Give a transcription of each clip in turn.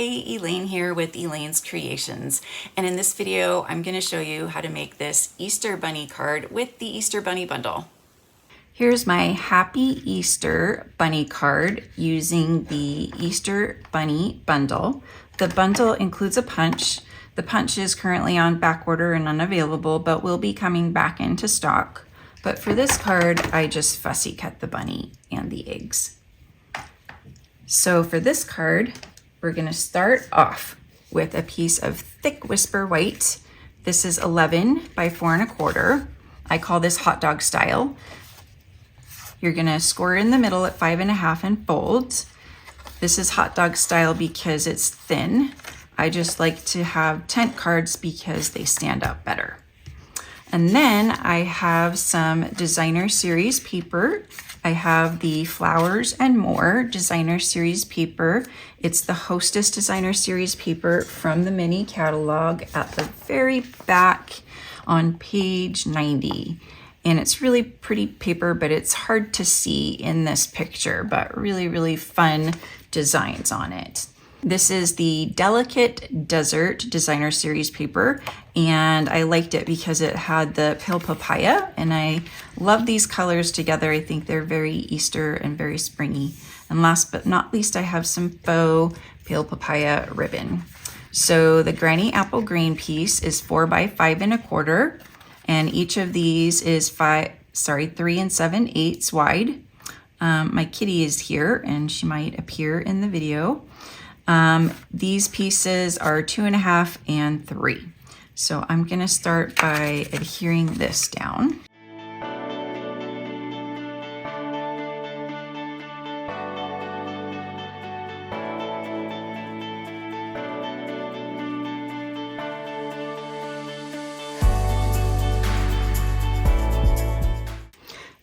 Hey, Elaine here with Elaine's Creations, and in this video I'm going to show you how to make this Easter Bunny card with the Easter Bunny bundle. Here's my Happy Easter Bunny card using the Easter Bunny bundle. The bundle includes a punch. The punch is currently on back order and unavailable, but will be coming back into stock. But for this card, I just fussy cut the bunny and the eggs. So for this card, we're going to start off with a piece of thick Whisper White. This is 11 by 4 1/4. I call this hot dog style. You're going to score in the middle at 5 1/2 and fold. This is hot dog style because it's thin. I just like to have tent cards because they stand up better. And then I have some designer series paper. I have the Flowers and More designer series paper. It's the Hostess designer series paper from the mini catalog at the very back on page 90. And it's really pretty paper, but it's hard to see in this picture, but really, really fun designs on it. This is the Delicate Desert designer series paper, and I liked it because it had the pale papaya, and I love these colors together. I think they're very Easter and very springy. And last but not least, I have some faux pale papaya ribbon. So the Granny Apple Green piece is 4 by 5 1/4, and each of these is 3 7/8 wide. My kitty is here, and she might appear in the video. These pieces are 2 1/2 and 3. So I'm going to start by adhering this down.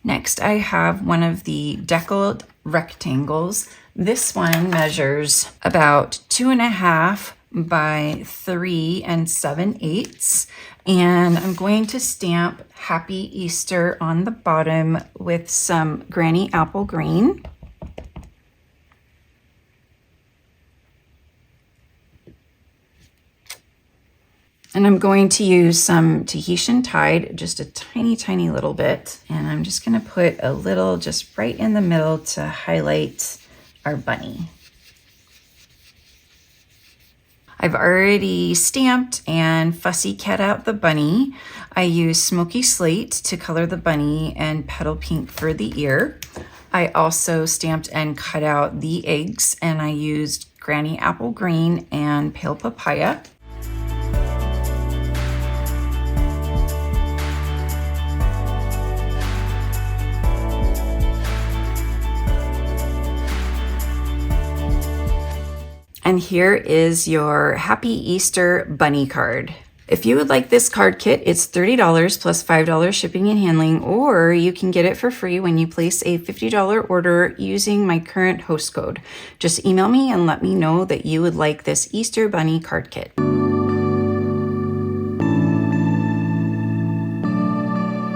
Next, I have one of the deckled rectangles. This one measures about 2 1/2 by 3 7/8. And I'm going to stamp Happy Easter on the bottom with some Granny Apple Green. And I'm going to use some Tahitian Tide, just a tiny, tiny little bit. And I'm just going to put a little just right in the middle to highlight our bunny. I've already stamped and fussy cut out the bunny. I used Smoky Slate to color the bunny and Petal Pink for the ear. I also stamped and cut out the eggs, and I used Granny Apple Green and Pale Papaya. And here is your Happy Easter Bunny card. If you would like this card kit, it's $30 plus $5 shipping and handling, or you can get it for free when you place a $50 order using my current host code. Just email me and let me know that you would like this Easter Bunny card kit.